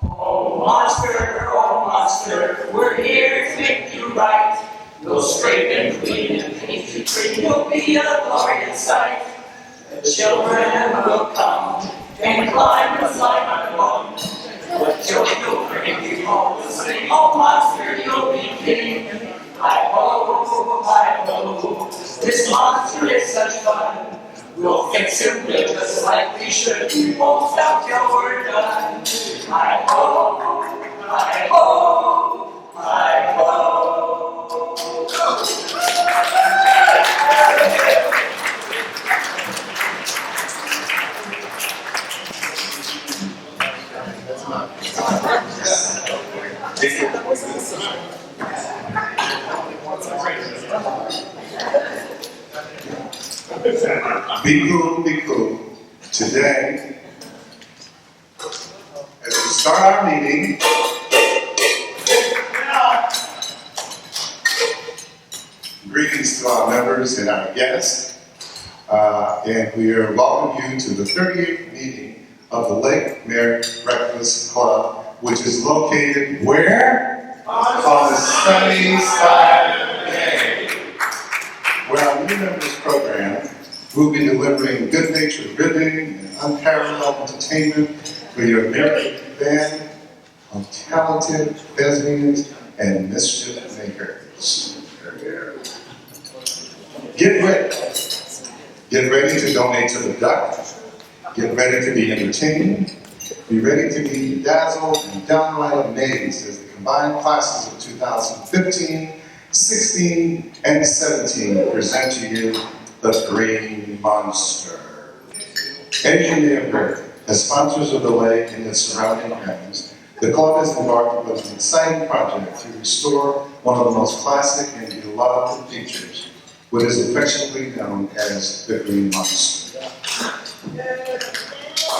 Oh monster, we're here to make you right. We'll scrape and clean and paint you clean. You'll be a glorious sight. The children will come and climb and slide on the bone. But you'll bring you home and sing, oh monster, you'll be king. Hi-ho, this monster is such fun. We'll fix him just like we should. We won't stop till we're done. Hi-ho, hi-ho, hi-ho. Be cool, be cool. Today, as we start our meeting, greetings to our members and our guests, and we are welcoming you to the 38th meeting of the Lake Merritt Breakfast Club, which is located where? On the sunny side of the bay. Where our new members program will be delivering good-natured ribbing and unparalleled entertainment for your Merritt band of talented thespians and mischief makers. Get ready. Get ready to donate to the duck. Get ready to be entertained. Be ready to be dazzled and downright amazed as the combined classes of 2015, 16, and 17 present to you the Green Monster. As you may have heard, as sponsors of the lake and its surrounding areas, the club has embarked on an exciting project to restore one of the most classic and beloved features, what is affectionately known as the Green Monster.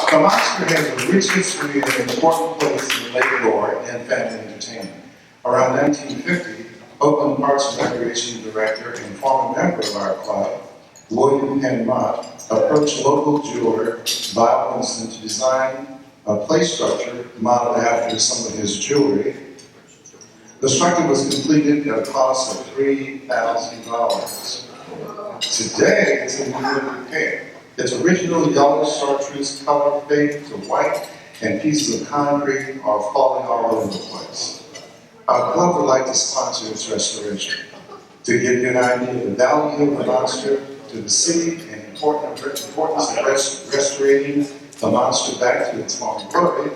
The Monster has a rich history and an important place in lake lore and family entertainment. Around 1950, Oakland Parks and Recreation Director and former member of our club, William Mott, approached local jeweler Bob Winston to design a play structure modeled after some of his jewelry. The structure was completed at a cost of $3,000. Today, it's in good repair. Its original yellow chartreuse color faded to white, and pieces of concrete are falling all over the place. Our club would like to sponsor its restoration. To give you an idea of the value of the monster to the city and the importance of restoring the monster back to its former glory,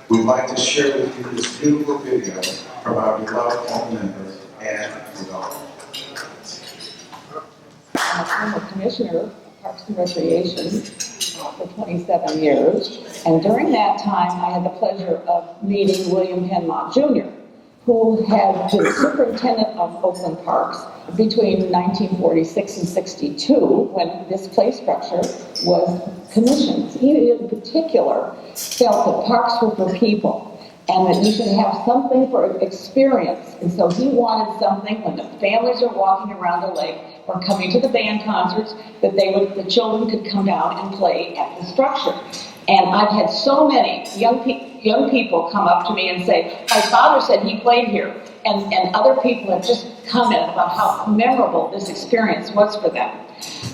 we'd like to share with you this beautiful video from our beloved home member, Ann Vidal. I'm a commissioner of Parks and Recreation for 27 years, and during that time I had the pleasure of meeting William Mott Jr., who had been superintendent of Oakland Parks between 1946 and 62, when this play structure was commissioned. He in particular felt that parks were for people, and that you should have something for experience. And so he wanted something when the families are walking around the lake or coming to the band concerts, that the children could come down and play at the structure. And I've had so many young people come up to me and say, my father said he played here. And other people have just commented about how memorable this experience was for them.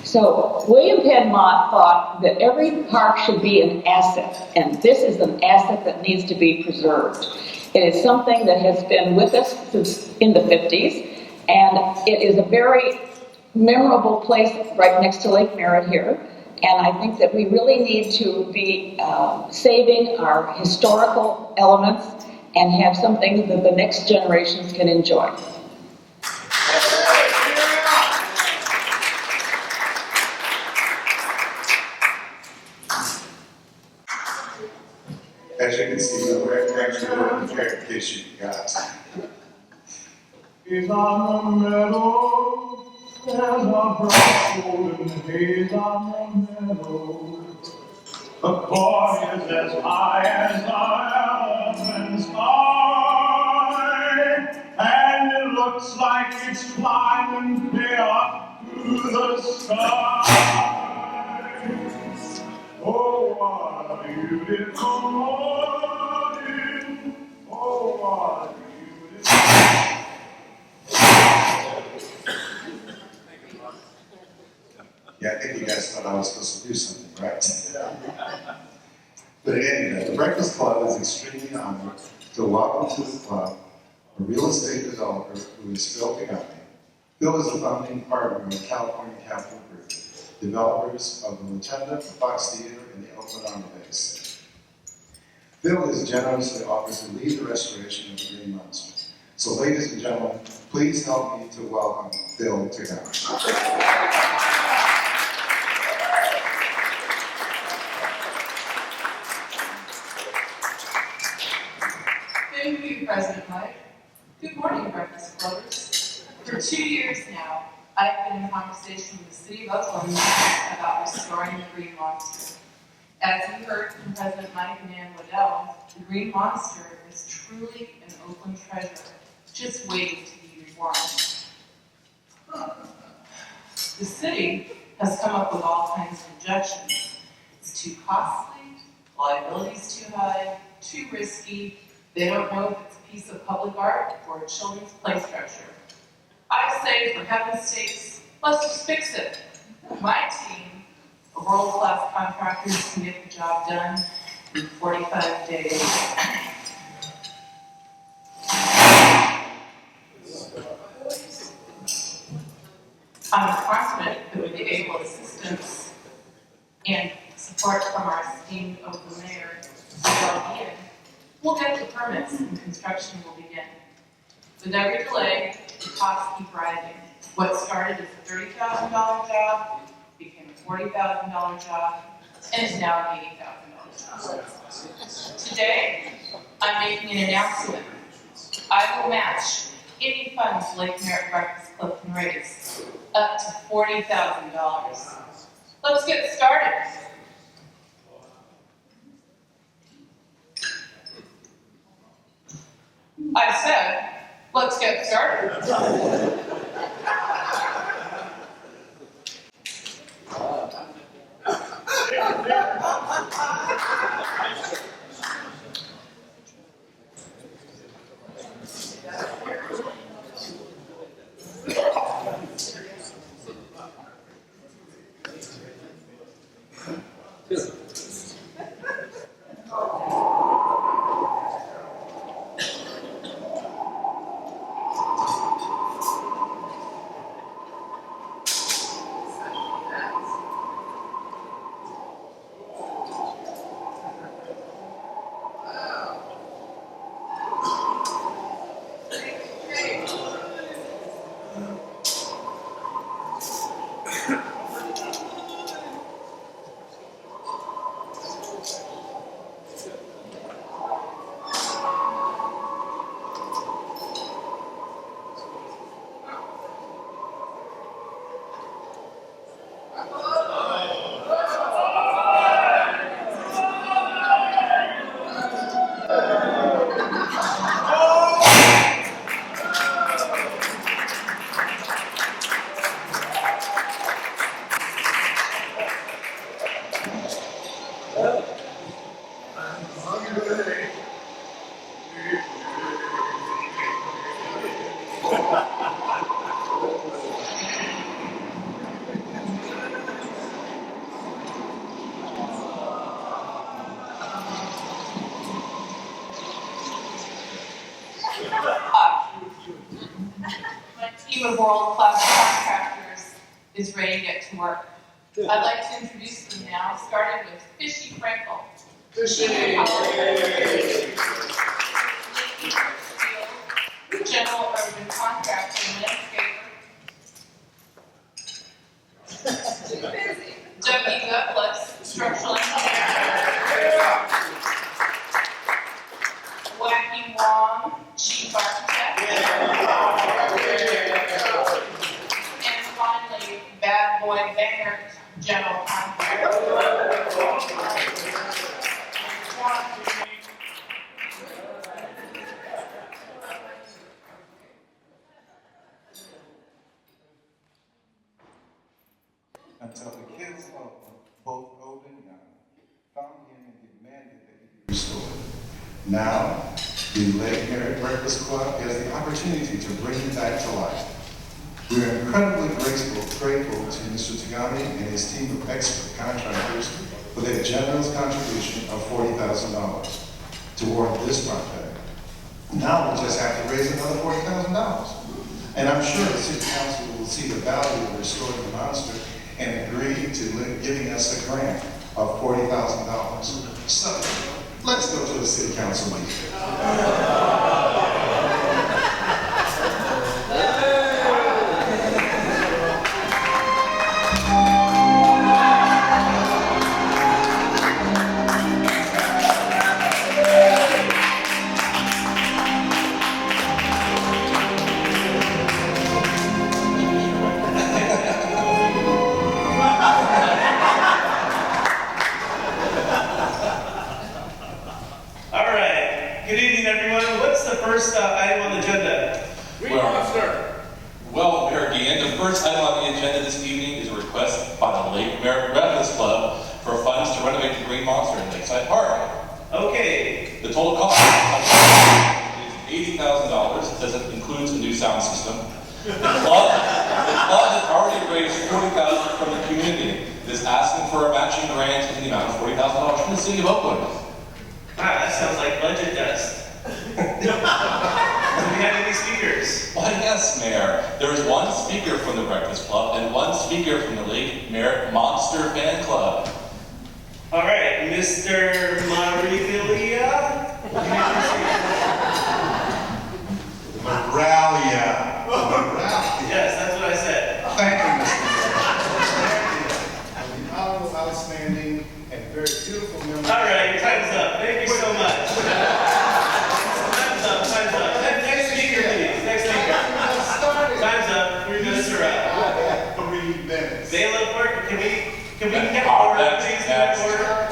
So William Penn Mott thought that every park should be an asset, and this is an asset that needs to be preserved. It is something that has been with us since in the 50s, and it is a very memorable place right next to Lake Merritt here. And I think that we really need to be saving our historical elements and have something that the next generations can enjoy. As you can see, we're actually working here in case you forgot. He's on the meadow, there's a bright golden haze on the meadow. The boy is as high as the elephant sky, and it looks like it's climbing clear up to the sky. Oh, what a beautiful morning! Oh, what a beautiful. Yeah, I think you guys thought I was supposed to do something, right? But anyway, the Breakfast Club is extremely honored to welcome to the club a real estate developer who is Phil Pagani. Phil is the founding partner of California Capital Group, developers of the Rotunda, the Fox Theater, and the Oakland Army Base. Phil has generously offered to lead the restoration of the Green Monster. So ladies and gentlemen, please help me to welcome Phil Pagani. Thank you, President Mike. Good morning, Breakfast Clubbers. For 2 years now, I've been in conversation with the City of Oakland about restoring the Green Monster. As you heard from President Mike and Ann Waddell, the Green Monster is truly an Oakland treasure, just waiting to be reborn. The city has come up with all kinds of objections. It's too costly, liability's too high, too risky. They don't know if it's a piece of public art or a children's play structure. I say, for heaven's sakes, let's just fix it. My team of world-class contractors can get the job done in 45 days. I'm confident that with the able assistance and support from our esteemed Oakland Mayor, Ian, we'll get the permits and construction will begin. With every delay, the costs keep rising. What started as a $30,000 job became a $40,000 job and is now an $80,000 job. Today, I'm making an announcement. I will match any funds Lake Merritt Breakfast Club can raise, up to $40,000. Let's get started. I said, let's get started. of world-class contractors is ready to get to work. I'd like to introduce them now, starting with Fishy Frankel. General urban contractor and landscaper. W. Douglas, structural engineer. Wacky Wong, chief architect. And finally, Bad Boy Banger, general contractor. Until the kids of both old and young found him and demanded that he be restored. Now, the late Merritt Breakfast Club has the opportunity to bring him back to life. We are incredibly grateful to Mr. Tagami and his team of expert contractors for their generous contribution of $40,000 toward this project. Now we just have to raise another $40,000. And I'm sure the City Council will see the value of restoring the monster and agree to giving us a grant of $40,000. So, let's go to the City Council meeting. First item on the agenda. Well, Mayor Gann, the first item on the agenda this evening is a request by the late Merritt Breakfast Club for funds to renovate the Green Monster in Lakeside Park. Okay. The total cost is $80,000. That includes a new sound system. The club has already raised $40,000 from the community. It is asking for a matching grant in the amount of $40,000 from the City of Oakland. Wow, that sounds like budget dust. Do we have any speakers? Why, yes, Mayor. There is one speaker from the Breakfast Club and one speaker from the late Merritt Monster Fan Club. All right, Mr. Marivilia. Moralia. Yes, that's what I said. Thank you, Mr. Mayor. The honorable, outstanding, and very beautiful member. All right, your time's up. Thank you so much. Time's up. Next speaker, please. Next speaker. Time's up. 3 minutes are up. 3 minutes. Bailiff, can we get order, please? Get order.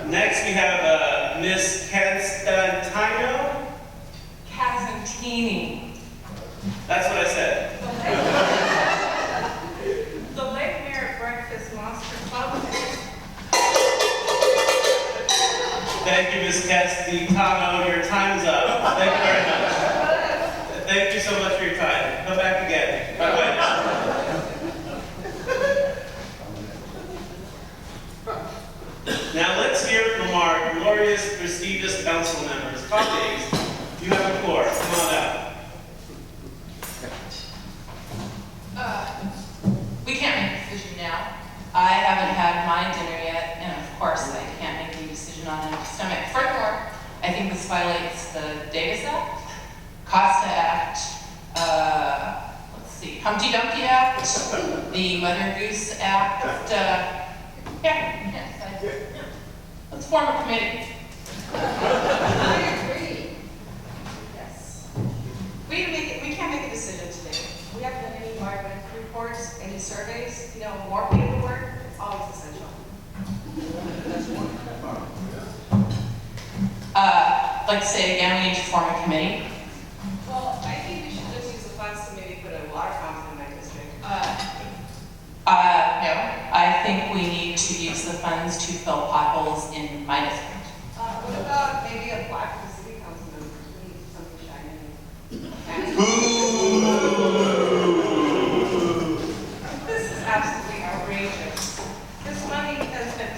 Next, we have Miss Constantino. Casantini. That's what I said. The late Merritt Breakfast Monster Club. Thank you, Ms. Constantino. Your time's up. Thank you very much. Thank you so much for your time. Come back again. Bye-bye. Now let's hear from our glorious, prestigious council members. Colleagues, you have the floor. Come on out. We can't make a decision now. I haven't had my dinner yet, and of course I can't make any decision on an empty stomach. Furthermore, I think this violates the Davis Act, Costa Act, let's see, Humpty Dumpty Act, the Mother Goose Act, let's form a committee. I agree. Yes. We can't make a decision today. We haven't done any environmental reports, any surveys, more paperwork. It's always essential. I'd like to say again, we need to form a committee. Well, I think we should just use the funds to maybe put a water fountain in my district. No, I think we need to use the funds to fill potholes in my district. What about maybe a plaque for the city council members? We need something shiny. This is absolutely outrageous. This money has been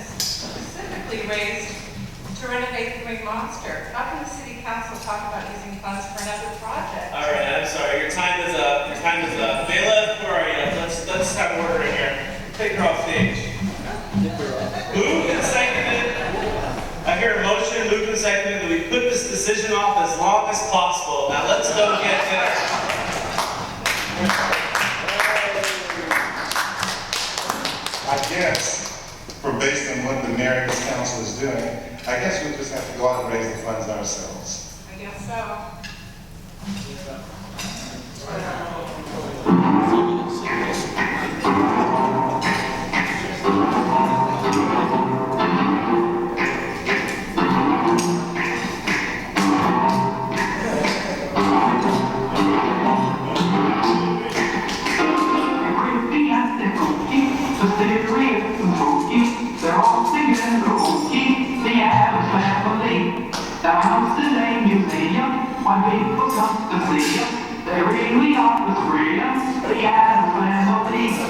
can the city council talk about using funds for another project? All right, I'm sorry. Your time is up. Your time is up. Bailiff, where are you? Let's have order in here. Take her off stage. Moved and seconded. I hear a motion, moved and seconded, that we put this decision off as long as possible. Now let's go get dinner. I guess, based on what the Merritt Council is doing, I guess we'll just have to go out and raise the funds ourselves. I guess so. They're all singing the Okie, the Addams Family. Down to the museum, when people come to see them, they really are the freedom, the Addams Family. So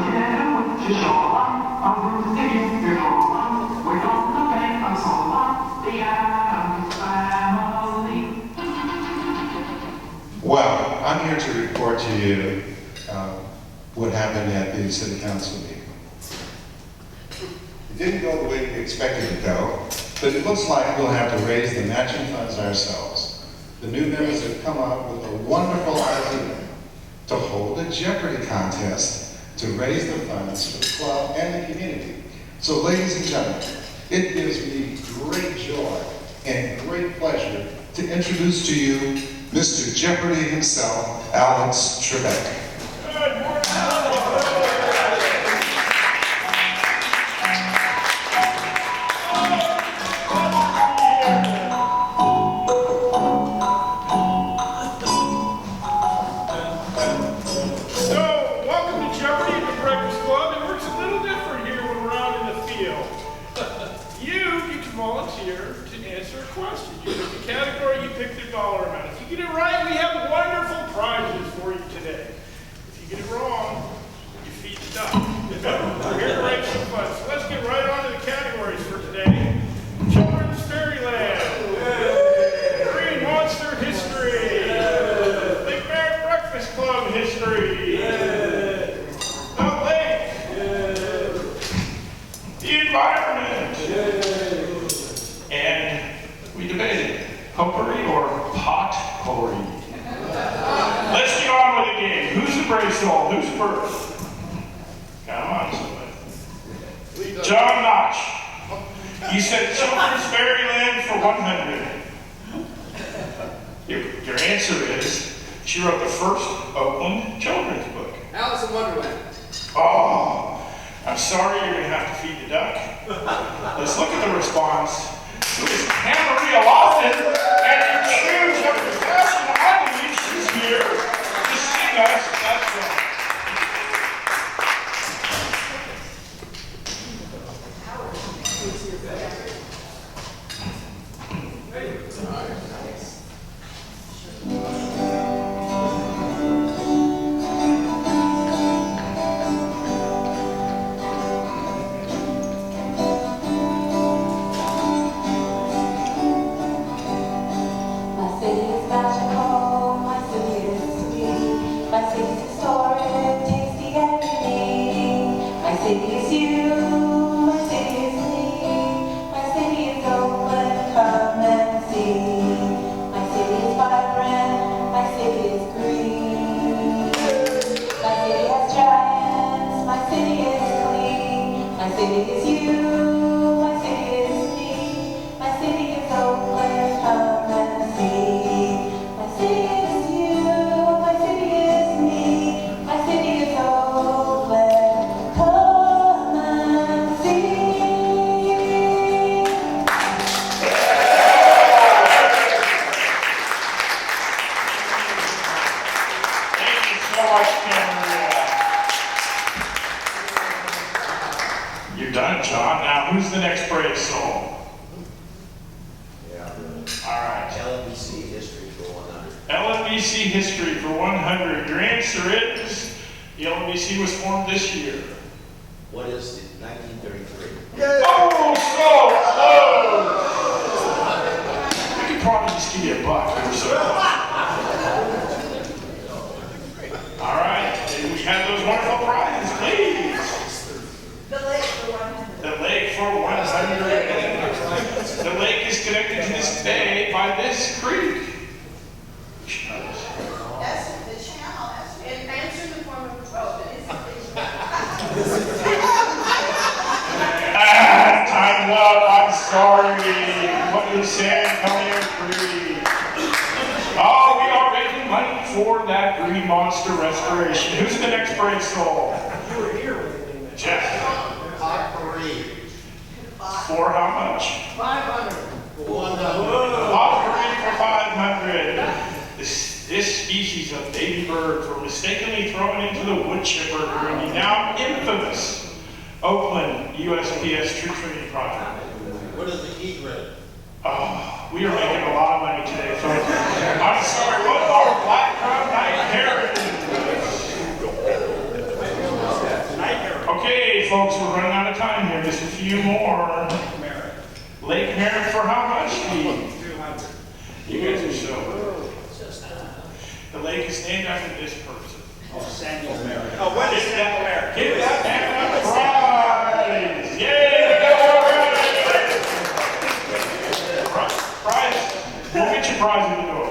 get up with your shawl on, I'm singing your shawl on, we're gonna make a song on the Addams Family. Well, I'm here to report to you what happened at the city council meeting. It didn't go the way we expected it to go, but it looks like we'll have to raise the matching funds ourselves. The new members have come up with a wonderful idea to hold a Jeopardy contest to raise the funds for the club and the community. So ladies and gentlemen, it gives me great joy and great pleasure to introduce to you Mr. Jeopardy himself, Alex Trebek. So, welcome to Jeopardy at the Breakfast Club. It works a little different here when we're out in the field. You get to volunteer to answer a question. You pick the category, you pick the dollar amount. If you get it right, we have wonderful prizes for you today. If you get it wrong, you feed the duck. We're here to raise some funds. So let's get right on to the categories for today. Children's Fairyland. Green Monster History. Big Merritt Breakfast Club History. Mount Lake. The environment. And we debated potpourri or pot-pourri. Let's get on with the game. Who's the brave soul? Who's first? Come on, somebody. John Notch. You said Children's Fairyland for 100. Your answer is, she wrote the first Oakland children's book. Alice in Wonderland. Oh, I'm sorry you're going to have to feed the duck. Let's look at the response. It was Anne-Marie Lawson, and you choose what the fashion I believe she's here to sing us that song. My city is magical, my city is sweet, my city is historic, tasty and unique. My city is you, my city is me, my city is open, come and see. My city is vibrant, my city is green. My city has giants, my city is clean. My city is you, my city is me, my city is open, come and see. My city is you, my city is me, my city is open, come and see. Thank you so much, Cameron. You're done, John. Now, who's the next brave soul? All right. LBC History for 100. LFBC History for 100. Your answer is, The LMBC was formed this year. What is it? 1933. Oh, so close! We could probably just give you a buck. You were so close. All right, and we have those wonderful prizes, please. The lake for 100. The lake for 100. The lake is connected to this bay by this creek. That's the channel. And answer in the form of a vote. Time's up. I'm sorry. What is San Antonio Creek? Oh, we are raising money for that green monster restoration. Who's the next brave soul? You were here. Jeff. Potpourri. For how much? 500. 100. Potpourri for 500. This species of baby birds were mistakenly thrown into the wood chipper during the now infamous Oakland USPS tree trimming project. What is the egret? Oh, we are making a lot of money today, folks. I'm sorry, what are black crown night herons? Okay, folks, we're running out of time here. Just a few more. Lake Merritt for how much, Steve? 200. You guys are so. The lake is named after this person. Oh, Samuel Merritt. Oh, what is Samuel Merritt? Give that man a prize! Yay! Prize. We'll get your prize in the door.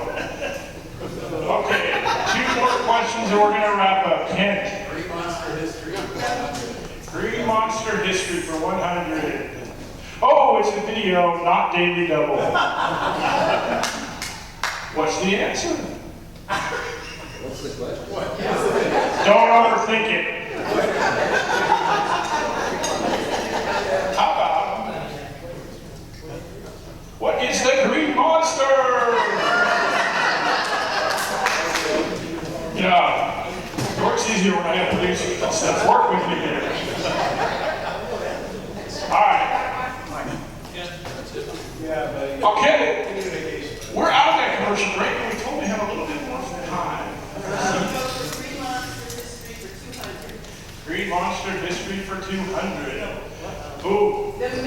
Okay, 2 more questions and we're going to wrap up. Kent. Green Monster History. Green Monster History for 100. Oh, it's a video, not daily double. What's the answer? What's the question? Don't overthink it. How about, what is the green monster? Yeah, it works easier when I have producers and stuff work with me here. All right. Okay. We're out of that commercial break, and we told we have a little bit more time. Green Monster History for 200. Ooh. What is the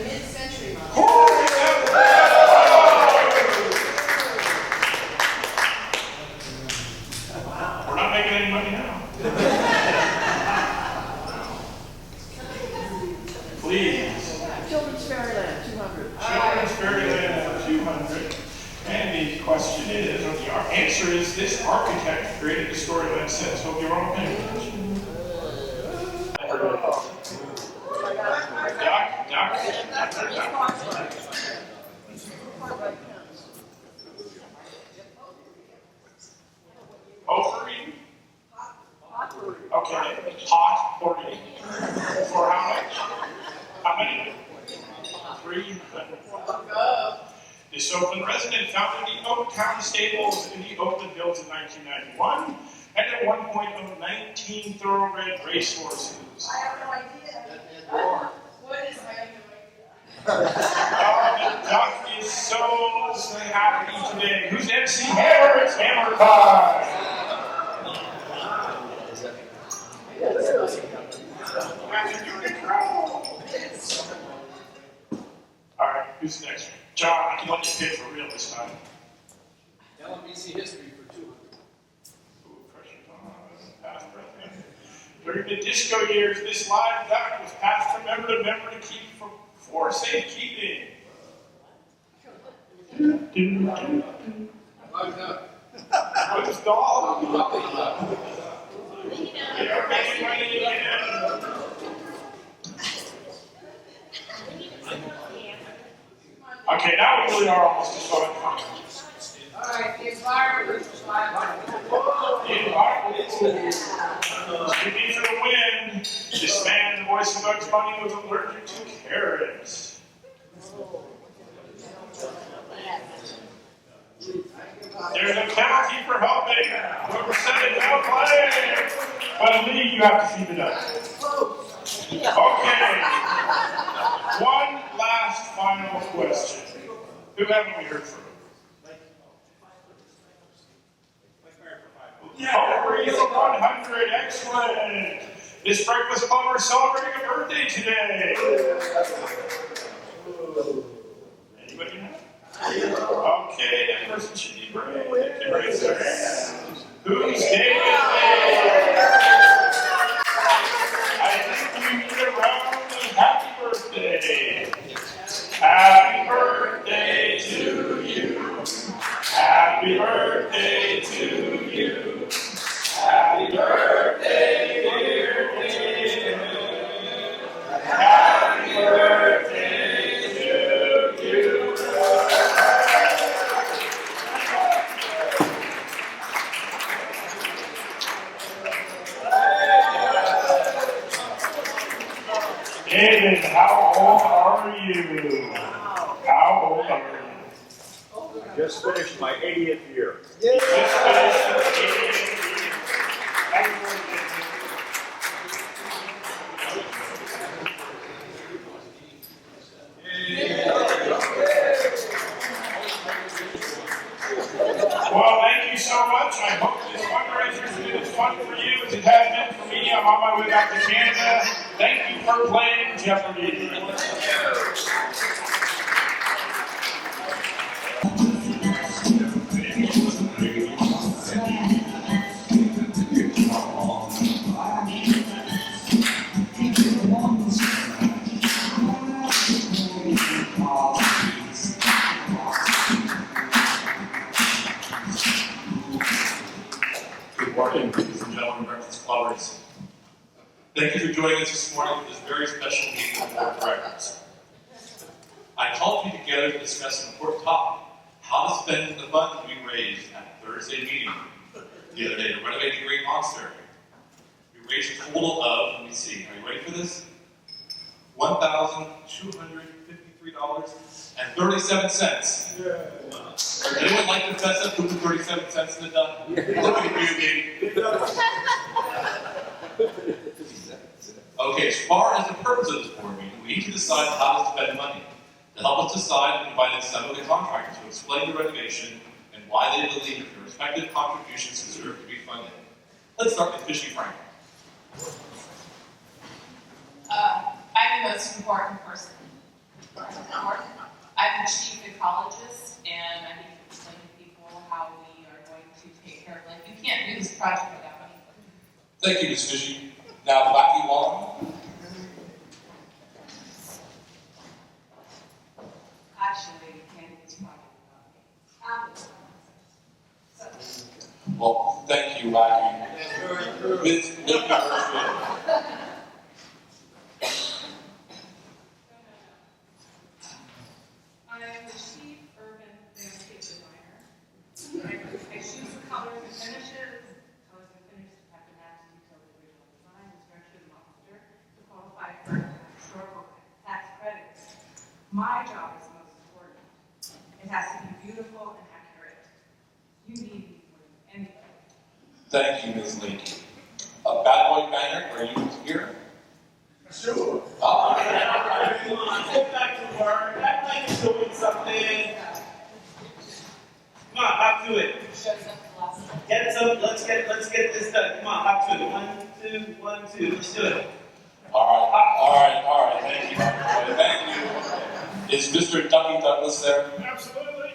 mid-century monster? We're not making any money now. Please. Children's Fairyland, 200. Children's Fairyland for 200. And the question is, or the answer is, this architect created the Storyland sets. Hope you're all paying attention. Potpourri? Okay, potpourri. For how much? How many? 300. This Oakland resident founded the Oaktown Stables in the Oakland Hills in 1991, and at one point owned 19 thoroughbred racehorses. I have no idea. What is I have no idea? The duck is so happy today. Who's MC Hammer? It's Hammer time. All right, who's next? John, I can let you pick for real this time. LMBC History for 200. Ooh, pressure's on. Past president. During the disco years, this live duck was passed from member to member to keep for safekeeping. Live duck. Who's dog? You're making money again. Okay, now we really are almost as far as Alright, the environment is 500. the environment. Speaking for the win, this man, the voice of Bugs Bunny, was allergic to carrots. There's a penalty for helping. Whoever said it, no play. But Lee, you have to feed the duck. Okay. One last final question. Who haven't we heard from? Over 100, excellent. This Breakfast Club is celebrating a birthday today. Anybody know? Okay, that person should be right. Thank you, right, sir. Whose day is it? I think you need a round of happy birthday. Happy birthday to you. Happy birthday to you. Happy birthday, dear David. Happy birthday to you. David, how old are you? How old are you? Just finished my 80th year. Just finished your 80th year. Happy birthday. Well, thank you so much. I hope this fundraiser has been as fun for you as it has been for me. I'm on my way back to Canada. Thank you for playing Jeopardy. Good morning, ladies and gentlemen, Breakfast Clubbers. Thank you for joining us this morning for this very special meeting of the Board of Directors. I called you together to discuss an important topic: how to spend the funds we raised at the Thursday meeting the other day to renovate the Great Monster. We raised a total of, let me see, are you ready for this? $1,253.37. Would anyone like to fess up who put 37 cents in the dime? Look at you, baby. Okay, as far as the purpose of this board meeting, we need to decide how to spend money. To help us decide, we invited some of the contractors to explain the renovation and why they believe that their respective contributions deserve to be funded. Let's start with Fishy Frank. I'm the most important person. I'm the chief ecologist, and I need to explain to people how we are going to take care of life. You can't do this project without money. Thank you, Ms. Fishy. Now, Wacky Wong. Actually, you can't do this project without me. Well, thank you, Wacky. Ms. Lincoln Hirschfield. I am the chief urban landscape designer. I choose the colors and finishes. Colors and finishes have to match the utility original design, the structure, the monster, to qualify for historical tax credits. My job is most important. It has to be beautiful and accurate. You need me more than anybody. Thank you, Ms. Lincoln. A bad boy banger, are you here? Sure. Ah. Come on, get back to work. Act like you're doing something. Come on, hop to it. Let's get this done. Come on, hop to it. 1, 2, 1, 2. Let's do it. All right. Thank you. Thank you. Is Mr. Ducky Douglas there? Absolutely.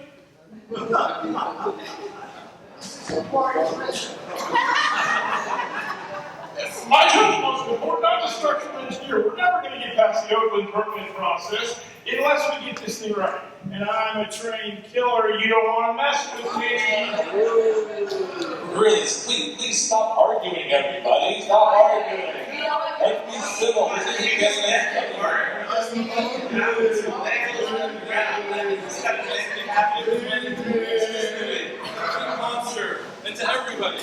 My job is most important. I'm a structural engineer. We're never going to get past the Oakland permitting process unless we get this thing right. And I'm a trained killer. You don't want to mess with me. Really, please stop arguing, everybody. Stop arguing. Let's be civil. This isn't getting monster and to everybody.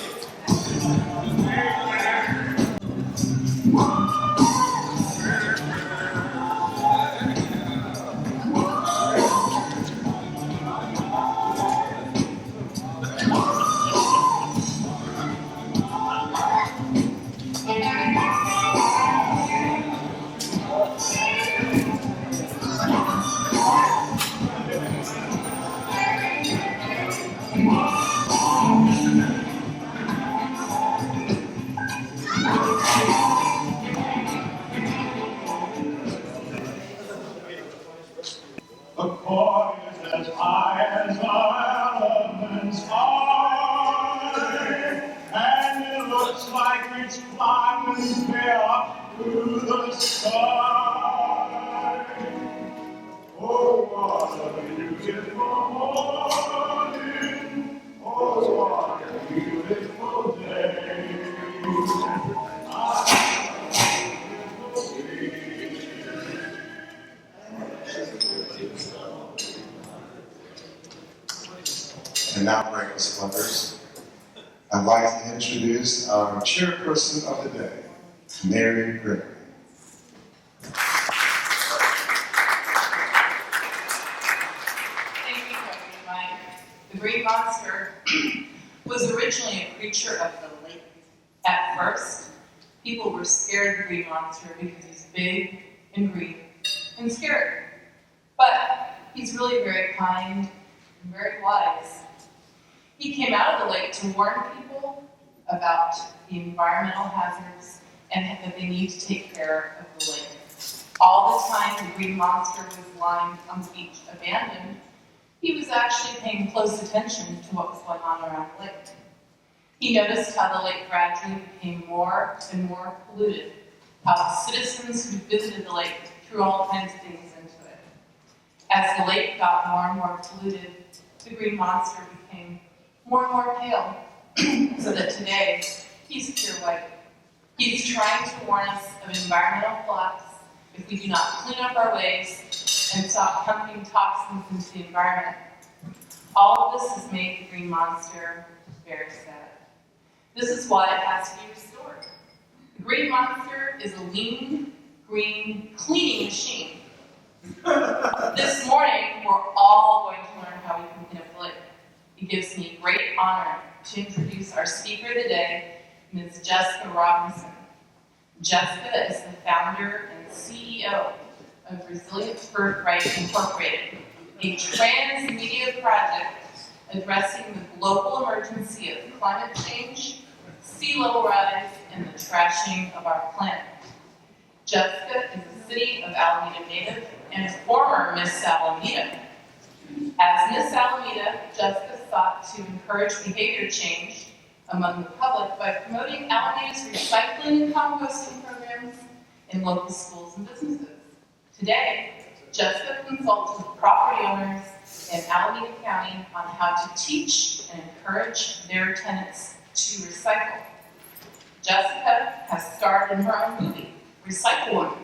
to the sky. Oh, what a beautiful morning. Oh, what a beautiful day. And now, breakfast lovers, I'd like to introduce our chairperson of the day, Merritt Breakfast. Thank you, President Mike. The green monster was originally a creature of the lake. At first, people were scared of the green monster because he's big and green and scary. But he's really very kind and very wise. He came out of the lake to warn people about the environmental hazards and that they need to take care of the lake. All the time the green monster was lying on the beach abandoned, he was actually paying close attention to what was going on around the lake. He noticed how the lake gradually became more and more polluted, how citizens who visited the lake threw all kinds of things into it. As the lake got more and more polluted, the green monster became more and more pale, so that today he's pure white. He's trying to warn us of environmental collapse if we do not clean up our ways and stop pumping toxins into the environment. All of this has made the green monster very sad. This is why it has to be restored. The green monster is a lean, green cleaning machine. This morning, we're all going to learn how we can clean up the lake. It gives me great honor to introduce our speaker of the day, Ms. Jessica Robinson. Jessica is the founder and CEO of Resilience Birthright Incorporated, a transmedia project addressing the global emergency of climate change, sea level rise, and the trashing of our planet. Jessica is a City of Alameda native and former Miss Alameda. As Miss Alameda, Jessica sought to encourage behavior change among the public by promoting Alameda's recycling and composting programs in local schools and businesses. Today, Jessica consults with property owners in Alameda County on how to teach and encourage their tenants to recycle. Jessica has starred in her own movie, Recycle Woman,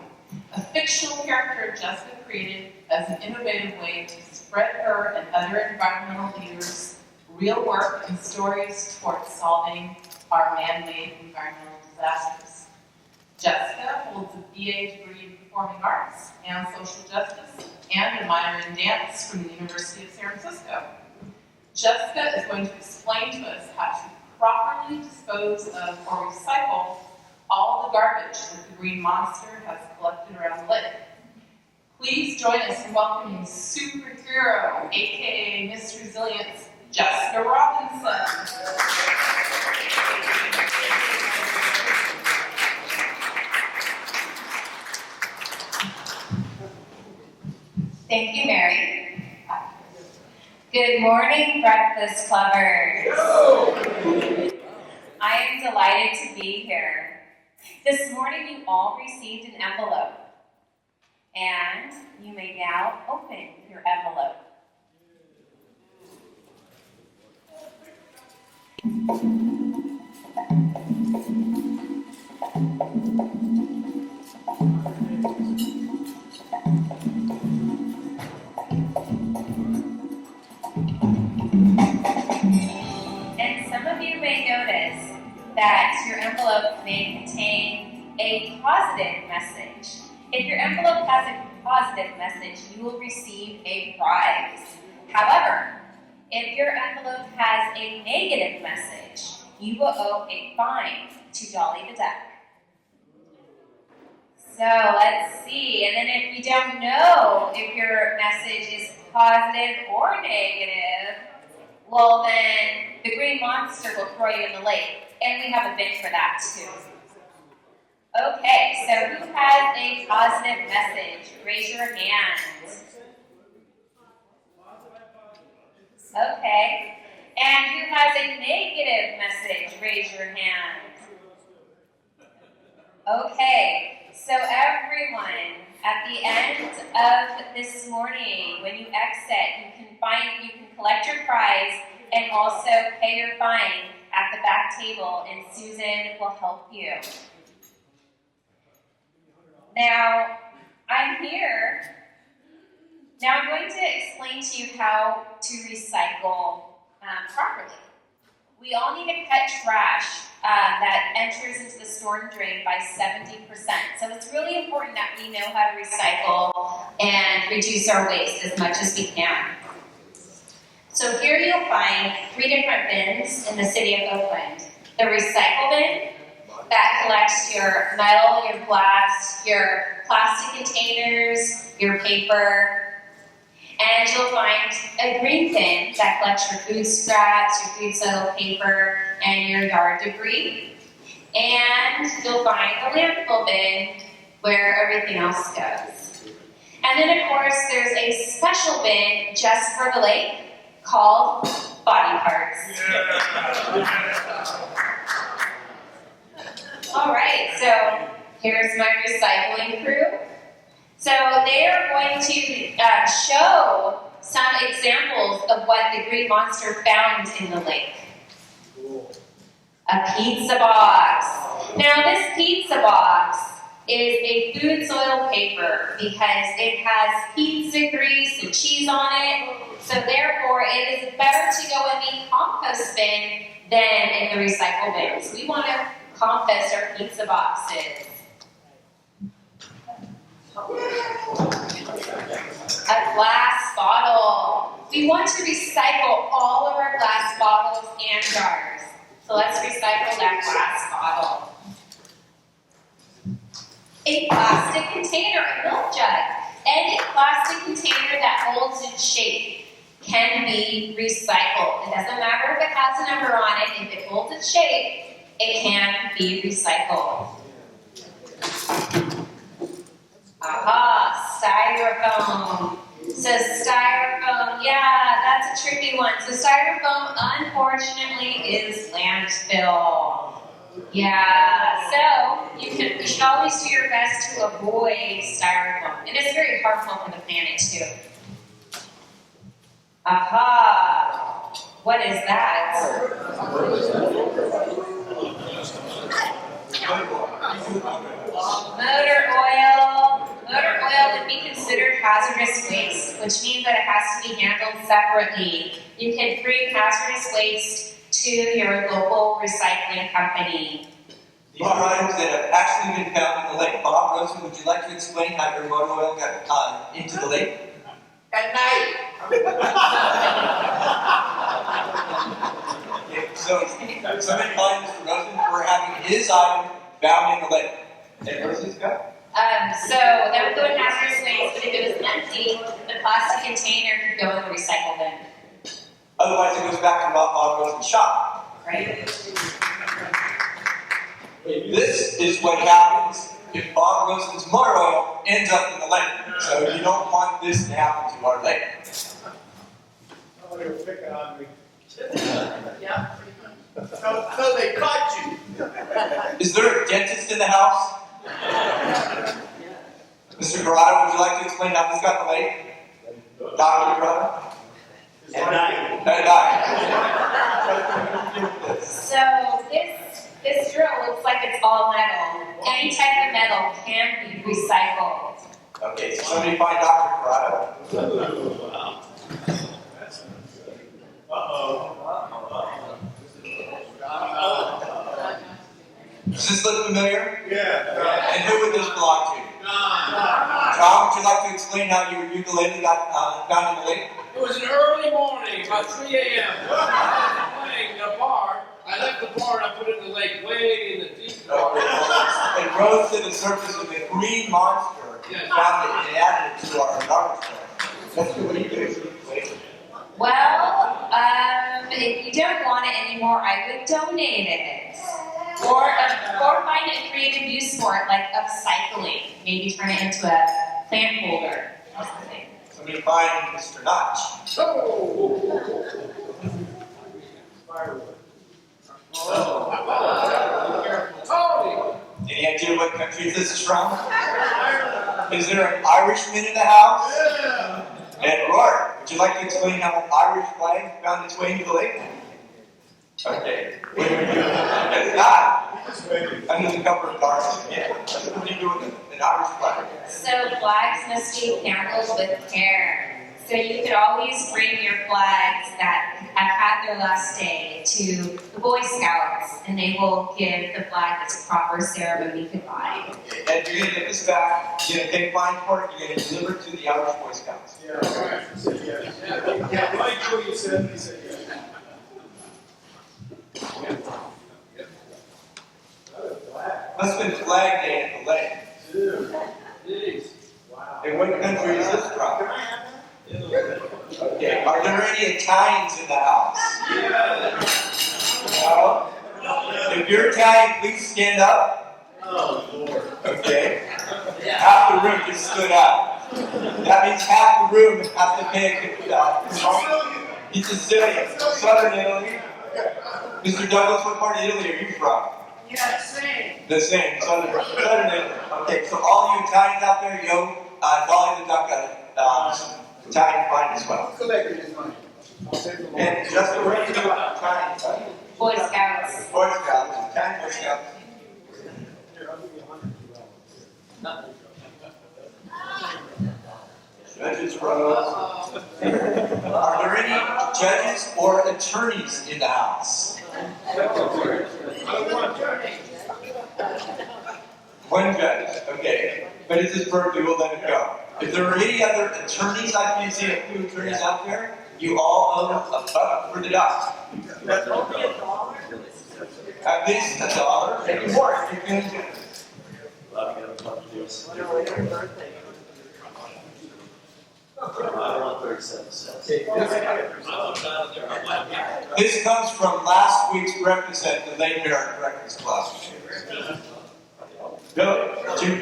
a fictional character Jessica created as an innovative way to spread her and other environmental leaders' real work and stories towards solving our man-made environmental disasters. Jessica holds a BA degree in Performing Arts and Social Justice and a minor in dance from the University of San Francisco. Jessica is going to explain to us how to properly dispose of or recycle all the garbage that the green monster has collected around the lake. Please join us in welcoming superhero, aka Miss Resilience, Jessica Robinson. Thank you, Mary. Good morning, Breakfast Clubbers. I am delighted to be here. This morning you all received an envelope, and you may now open your envelope. And some of you may notice that your envelope may contain a positive message. If your envelope has a positive message, you will receive a prize. However, if your envelope has a negative message, you will owe a fine to Dolly the Duck. So let's see, and then if you don't know if your message is positive or negative, well then the green monster will throw you in the lake, and we have a bid for that too. Okay, so who has a positive message? Raise your hand. Okay, and who has a negative message? Raise your hand. Okay, so everyone, at the end of this morning, when you exit, you can collect your prize and also pay your fine at the back table, and Susan will help you. Now, I'm here. Now I'm going to explain to you how to recycle properly. We all need to cut trash that enters into the storm drain by 70%. So it's really important that we know how to recycle and reduce our waste as much as we can. So here you'll find 3 different bins in the city of Oakland. The recycle bin that collects your metal, your glass, your plastic containers, your paper. And you'll find a green bin that collects your food scraps, your food soil paper, and your yard debris. And you'll find the landfill bin where everything else goes. And then, of course, there's a special bin just for the lake called body parts. All right, so here's my recycling crew. So they are going to show some examples of what the Green Monster found in the lake. A pizza box. Now this pizza box is a food soil paper because it has pizza grease and cheese on it. So therefore it is better to go in the compost bin than in the recycle bin. So we want to compost our pizza boxes. A glass bottle. We want to recycle all of our glass bottles and jars. So let's recycle that glass bottle. A plastic container, a milk jug. Any plastic container that holds its shape can be recycled. It doesn't matter if it has a number on it. If it holds its shape, it can be recycled. Aha, styrofoam. So styrofoam, yeah, that's a tricky one. So styrofoam, unfortunately, is landfill. Yeah, so you should always do your best to avoid styrofoam. It is very harmful for the planet, too. Aha, what is that? Motor oil. Motor oil would be considered hazardous waste, which means that it has to be handled separately. You can bring hazardous waste to your local recycling company. These are items that have actually been found in the lake. Bob Rosen, would you like to explain how your motor oil got into the lake? At night. Okay, so somebody find Mr. Rosen for having his item found in the lake. And where's this go? So that would go in hazardous waste, but if it was empty, the plastic container could go in the recycle bin. Otherwise, it goes back to Bob Rosen's shop. Right? This is what happens if Bob Rosen's motor oil ends up in the lake. So you don't want this to happen to our lake. Oh, they were picking on me. Yeah. So they caught you. Is there a dentist in the house? Mr. Corrado, would you like to explain how this got in the lake? Dr. Corrado? At night. At night. So this drill looks like it's all metal. Any type of metal can be recycled. Okay, so somebody find Dr. Corrado. Wow. Does this look familiar? Yeah. And who would this belong to? John, would you like to explain how your ukulele got found in the lake? It was an early morning, about 3 a.m. I was playing in a bar. I left the bar and I put it in the lake, way in the deep. It rose to the surface of the green monster and found it and added it to our garbage can. What do you do? Well, if you don't want it anymore, I would donate it. Or find a creative use for it, like upcycling. Maybe turn it into a plant holder or something. Somebody find Mr. Notch. Tony! Did Any idea what country this is from? Is there an Irishman in the house? And Roy, would you like to explain how an Irish flag found its way into the lake? Okay. It's not. Under the cover of darkness. Yeah. What do you do with an Irish flag? So flags must be handled with care. So you could always bring your flags that have had their last day to the Boy Scouts, and they will give the flag its proper ceremony goodbye. And you're going to get this back, you're going to take mine for it, you're going to deliver it to the Irish Boy Scouts. Yeah, Michael, you said, he said yes. Must have been Flag Day at the lake. Wow. And what country is this from? Okay. Are there any Italians in the house? No? If you're Italian, please stand up. Oh, Lord. Okay. Half the room just stood up. That means half the room has to pay a He's Sicilian. Southern Italy. Mr. Douglas, what part of Italy are you from? Yeah, same. The same. Southern Italy. Okay, so all you Italians out there, Dolly the Duck, Italian fine as well. Collecting his money. And just the way you do Italian fine. Boy Scouts. Boy Scouts, Italian Boy Scouts. Judges row. Are there any judges or attorneys in the house? One judge, okay. But it's his birthday, we'll let it go. If there are any other attorneys, I can see a few attorneys out there, you all owe a buck for the duck. At least $1, maybe more if you can. This comes from last week's breakfast at the late Merritt Breakfast Club. Billy, did you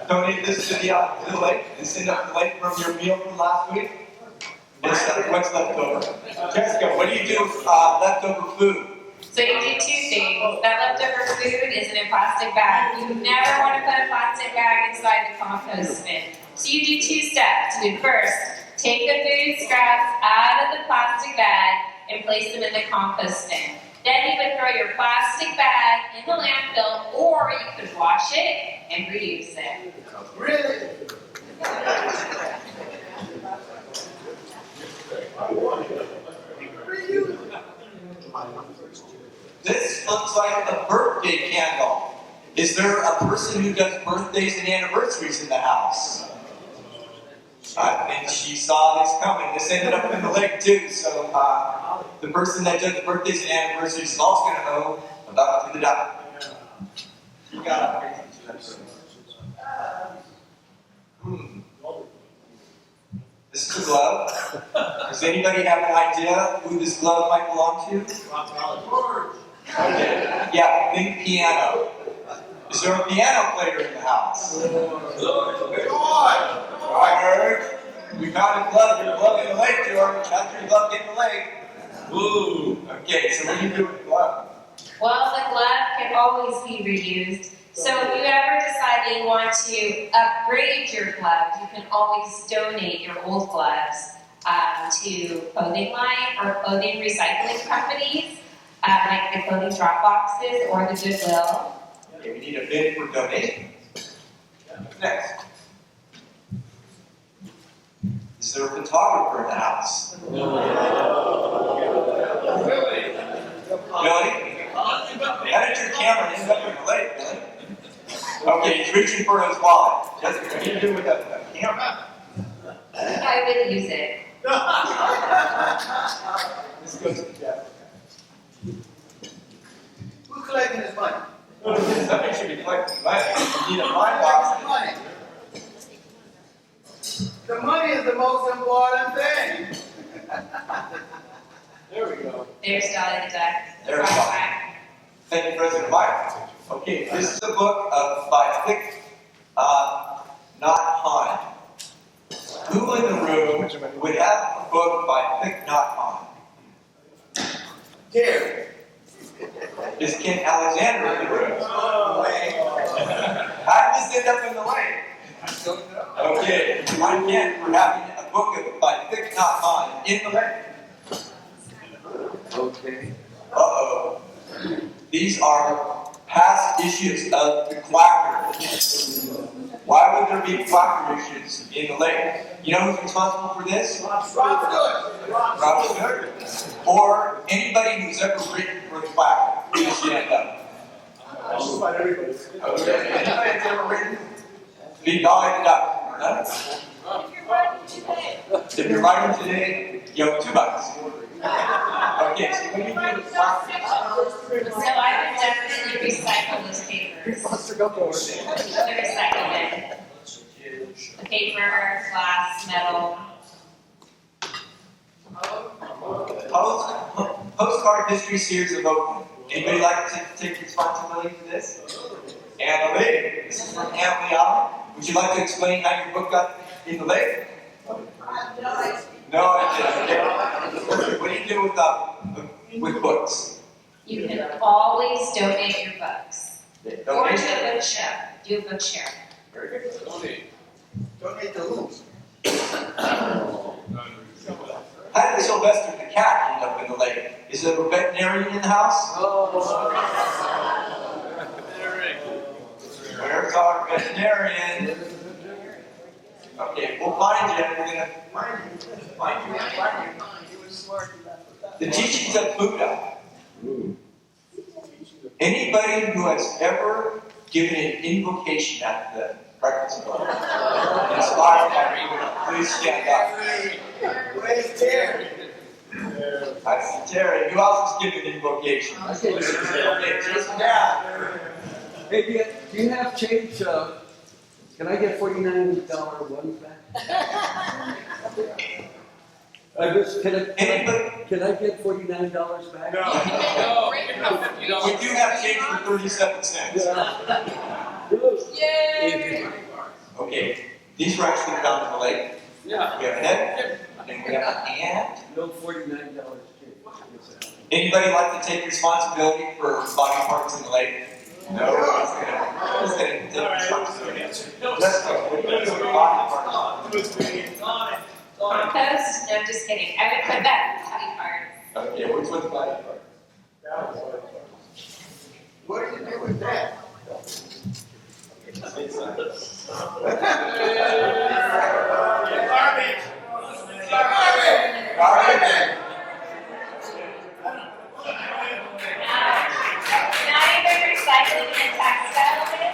donate this to the lake? And send up the lake from your meal from last week? What's left over? Jessica, what do you do with leftover food? So you do two things. That leftover food is in a plastic bag. You never want to put a plastic bag inside the compost bin. So you do two steps. You do first, take the food scraps out of the plastic bag and place them in the compost bin. Then you would throw your plastic bag in the landfill, or you could wash it and reuse it. Really? This looks like a birthday candle. Is there a person who does birthdays and anniversaries in the house? I think she saw this coming. This ended up in the lake too, so the person that does the birthdays and anniversaries is also going to owe a buck to the duck. You got it. This is a glove. Does anybody have an idea who this glove might belong to? Okay. Yeah, big piano. Is there a piano player in the house? George, we found a glove. Your glove in the lake, George. How'd your glove get in the lake? Woo. Okay, so what do you do with the glove? Well, the glove can always be reused. So if you ever decide that you want to upgrade your gloves, you can always donate your old gloves to clothing line or clothing recycling companies, like the clothing drop boxes or the Goodwill. Okay, we need a bid for donation. Next. Is there a photographer in the house? Billy? How did your camera end up in the lake, Billy? Okay, he's reaching for his wallet. Jessica, what do you do with a camera? I would use it. This goes to Jeff. Who's collecting his money? Somebody should be collecting money. You need a pine box. Money. The money is the most important thing. There we go. There's Dolly the Duck. There we go. Thank you, President Meyer. Okay, this is a book by Thich Nhat Hanh. Who in the room would have a book by Thich Nhat Hanh? Terry. Is Ken Alexander in the room? Oh, man. How did this end up in the lake? I don't know. Okay, again, we're having a book by Thich Nhat Hanh in the lake. Okay. Uh-oh. These are past issues of the Quacker. Why would there be Quacker issues in the lake? You know who's responsible for this? Robert Hood. Or anybody who's ever written for the Quacker. Please stand up. Just about everybody. Okay. Anybody that's ever written? Be divided up. None? If you're writing today, you have $2. Okay, so when you do the Quacker. So I would definitely recycle those papers. The recycle bin. Paper, glass, metal. Postcard History Series of Oakland. Anybody like to take responsibility for this? And the lake. This is from Anne Leon. Would you like to explain how your book got in the lake? No, I didn't. What do you do with books? You can always donate your books. Or do Donation? a book share. Do a book share. Donate the loops. How did Sylvester the cat end up in the lake? Is there a veterinarian in the house? Where's our veterinarian? Okay, we'll find you. We're gonna find you. The teachings of Buddha. Anybody who has ever given an invocation at the Breakfast Club, inspired by Buddha, please stand up. Where's Terry? I see Terry. Who else has given invocation? Okay, just down. Hey, do you have change? Can I get $49 ones back? Can I get $49 back? No. We do have change for 37 cents. Yay! Okay, these were actually found in the lake. Yeah. We have a head, and we have a hand. No $49 change. Anybody like to take responsibility for body parts in the lake? No, who's gonna take responsibility? Let's go. What do you do with body parts? Compost? No, just kidding. I would put that body part. Okay, what's with the body part? What do you do with that? Garbage. Not even recycling in a textile bin.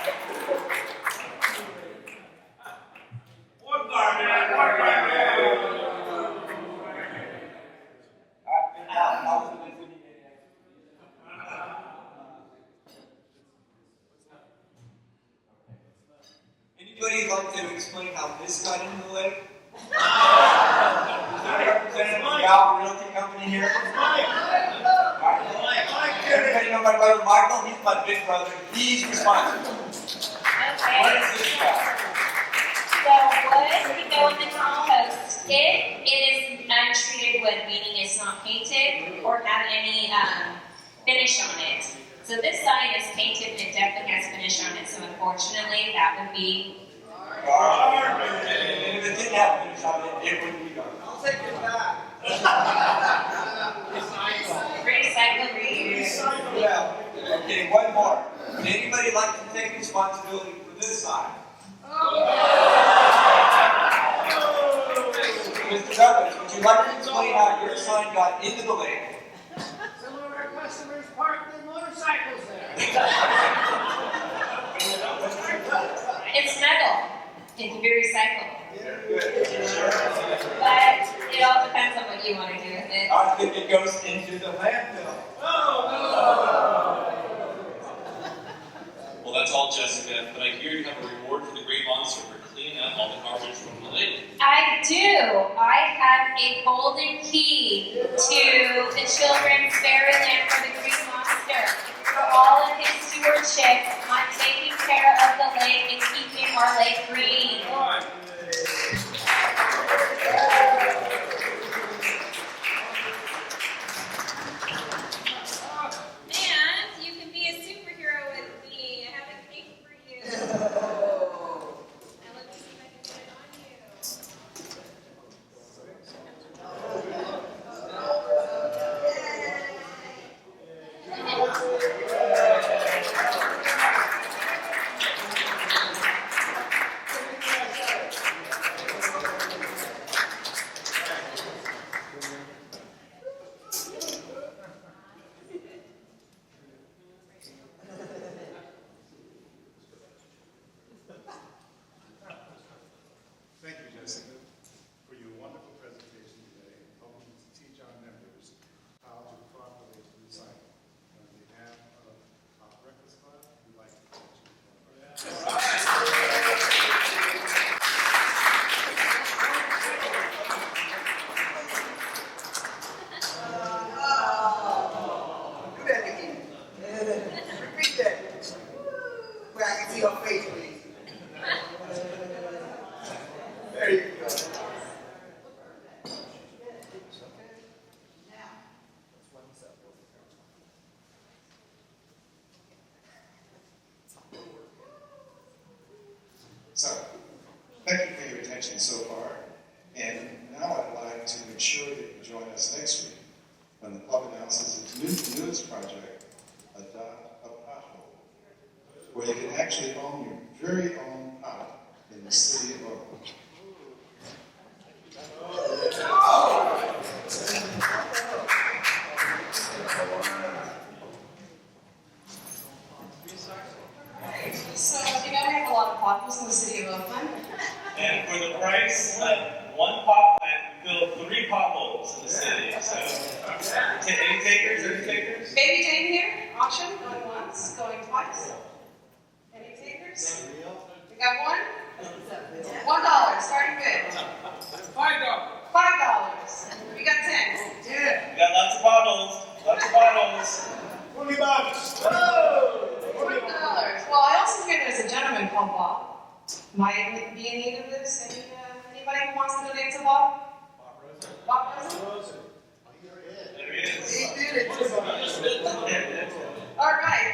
Anybody like to explain how this got into the lake? Is there a representative of the Gal Realty Company here? Everybody know my brother Michael? He's my big brother. He's responsible. Okay. What is this guy? So wood can go in the compost if it is untreated wood, meaning it's not painted or have any finish on it. So this side is painted and it definitely has finish on it. So unfortunately, that would be Garbage. And if it didn't have finish on it, it wouldn't be garbage. I'll take it back. recycle, reuse. Yeah. Okay, one more. Would anybody like to take responsibility for this side? Mr. Douglas, would you like to explain how your sign got into the lake? Some of our customers park their motorcycles there. It's metal. It can be recycled. Good. But it all depends on what you want to do with it. I think it goes into the landfill. Well, that's all, Jessica, but I hear you have a reward for the Great Monster for cleaning out all the garbage from the lake. I do. I have a golden key to the children's fairyland for the Green Monster. For all of his stewardship on taking care of the lake and keeping our lake green. And you can be a superhero with me. I have a cape for you. There you go. So, thank you for your attention so far. And now I'd like to make sure that you join us next week when the club announces its newest project, Adopt a Pothole, where you can actually own your very own pot in the city of Oakland. So, you know, we have a lot of potholes in the city of Oakland. And for the price of one pot plant, we fill 3 potholes in the city. So, any takers? Any takers? Baby Jane here, auction, going once, going twice. Any takers? We got one? $1, starting good. $5. $5. We got 10. We got lots of bottles. Lots of bottles. $20. Whoa! $20. Well, I also hear there's a gentleman called Bob. Might be in need of this. Anybody who wants to donate to Bob? Bob Rosen? There he is. He did it. All right.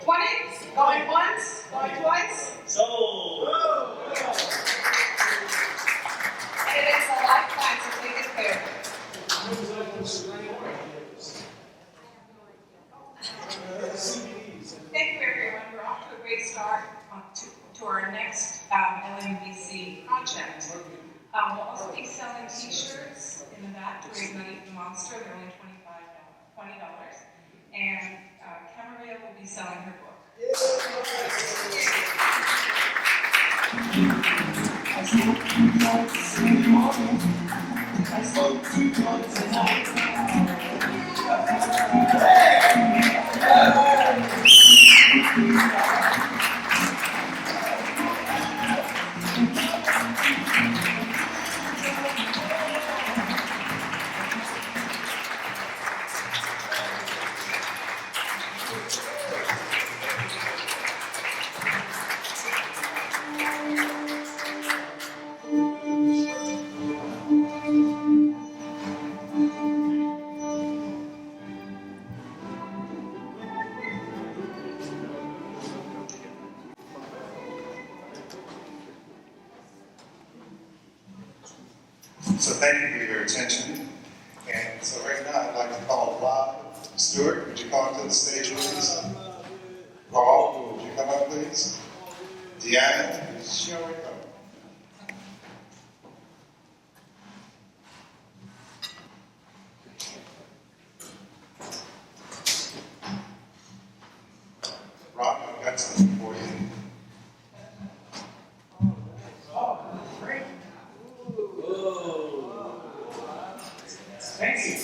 20. Going once. Going twice. Sold. And it is a lifetime, so take it care. Thank you, everyone. We're off to a great start to our next LMBC project. We'll also be selling T-shirts in the back to raise money for Monster. They're only $20. And Camarillo will be selling her book. So thank you for your attention. And so right now I'd like to call Rob Stewart. Would you come up to the stage, please? Paul, would you come up, please? Deanna, shall we come? Rob, I've got something for you. Thank you.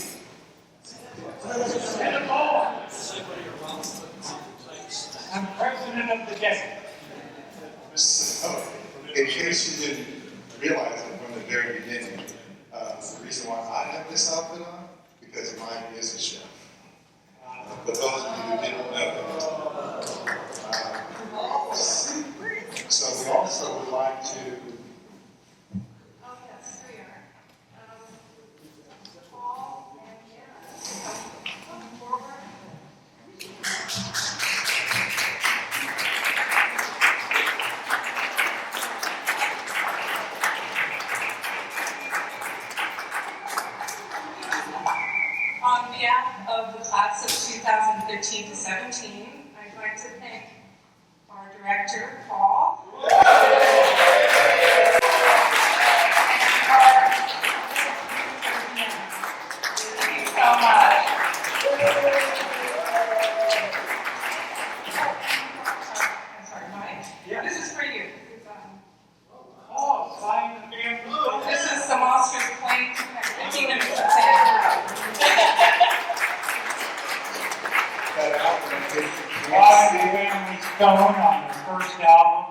I'm president of the day. So, in case you didn't realize it from the very beginning, the reason why I have this outfit on, because mine is a chef. But those of you who didn't know that, so we also would like to. Oh, yes, we are. Paul and Anna, come forward. On behalf of the class of 2013 to 17, I'd like to thank our director, Paul. Thank you so much. I'm sorry, Mike. Yeah. This is for you. Oh, flying the family. This is the Monsters plane. 15 minutes to 10. Why the Family Stone on their first album,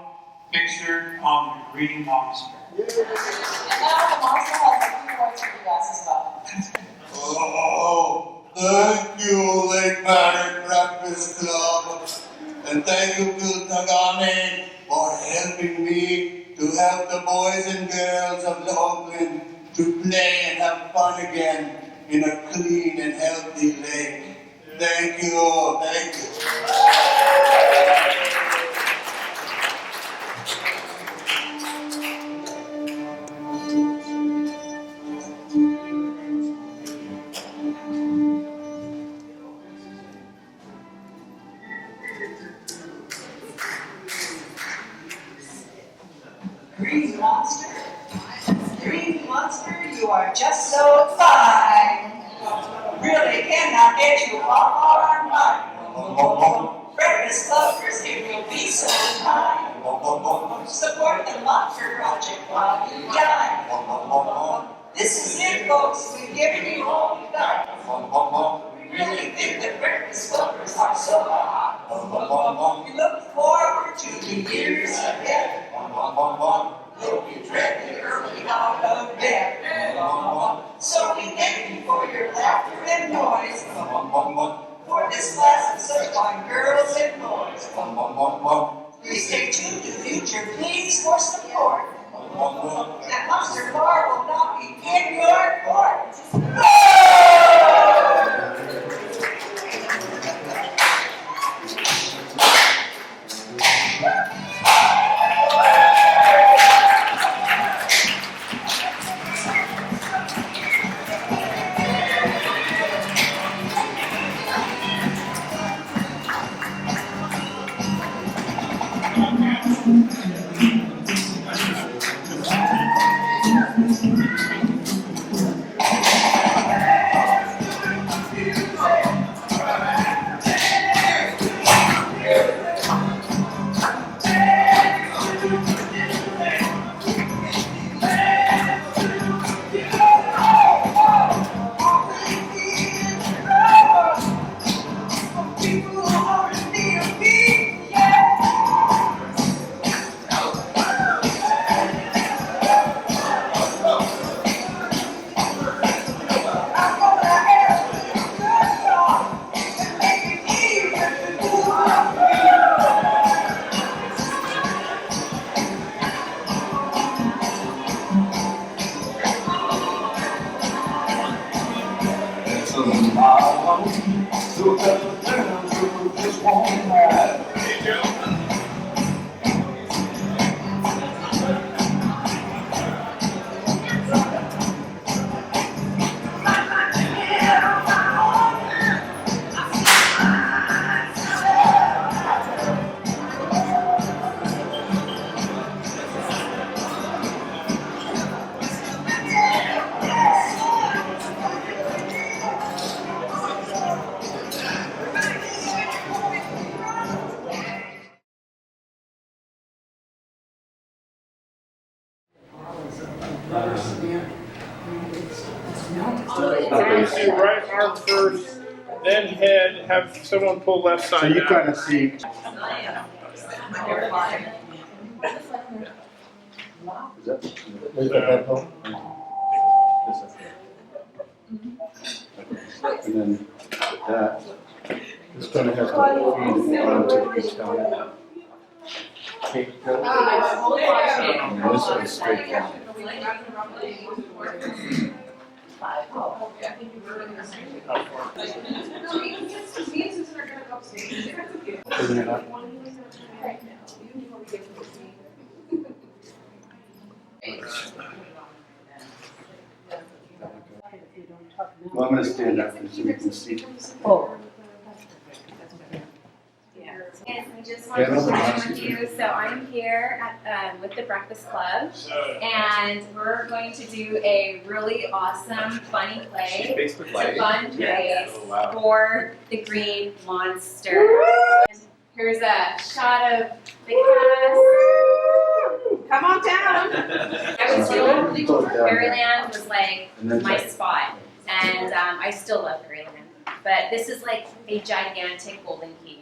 pictured on the Green Monster. And now the Monster has a few words for you guys as well. Oh, thank you, Lake Merritt Breakfast Club, and thank you, Bill Tagani, for helping me to to help the boys and girls of the Oakland to play and have fun again in a clean and healthy lake. Thank you, thank you. Green monster, you are just so fine. Really cannot get you off our mind. Breakfast Clubbers, if you'll be so kind. Support the Monster Project while you dine. This is it, folks. We've given you all we got. We really think that Breakfast Clubbers are so hot. We look forward to the years ahead. You'll be dreadfully early out of bed. So we thank you for your laughter and noise. For this class of such fine girls and boys. Please stay tuned to future pleas for support. That Monster Bar will not be in your court. Do right arm first, then head, have someone pull left side So you down. kind of see. Is that, Where's the head go? and then that, it's gonna have to feed onto this down. Cake dough. And this is straight down. Isn't it up? Well, I'm gonna stand up so you can see. Oh. Yes, I just wanted to share with you. So I'm here at, with the Breakfast Club, and we're going to do a really awesome, funny play to fundraise for the Green Monster. Here's a shot of the cast. Come on down. I was really Fairyland was like my spot, and I still love Fairyland. But this is like a gigantic golden key.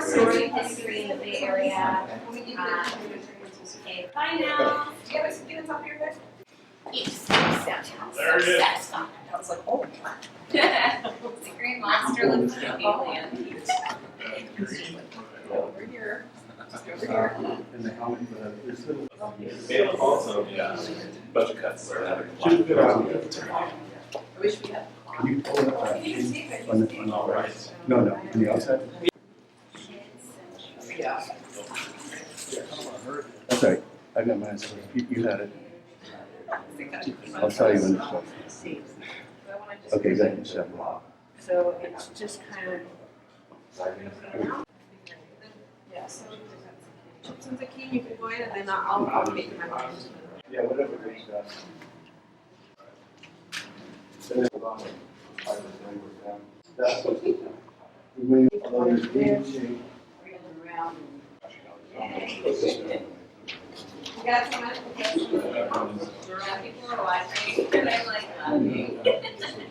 Story history in the Bay Area. Okay, bye now. Do you have students up here? Yes. There it is. I was like, oh. The Green Monster looks like an alien. Over here. And the helmet, this little. Bailiff also, yeah, budget cuts. I wish we had. Can you pull it up on the right? No, on the outside? Yeah. That's all right. I got mine. You had it. I'll tell you when it's up. Okay, go ahead. So it's just kind of. Yeah, so chips and zucchini, you can go in and then I'll make my mind. Yeah, whatever goes down. That's what's the time. You got some people are watching and I'm like,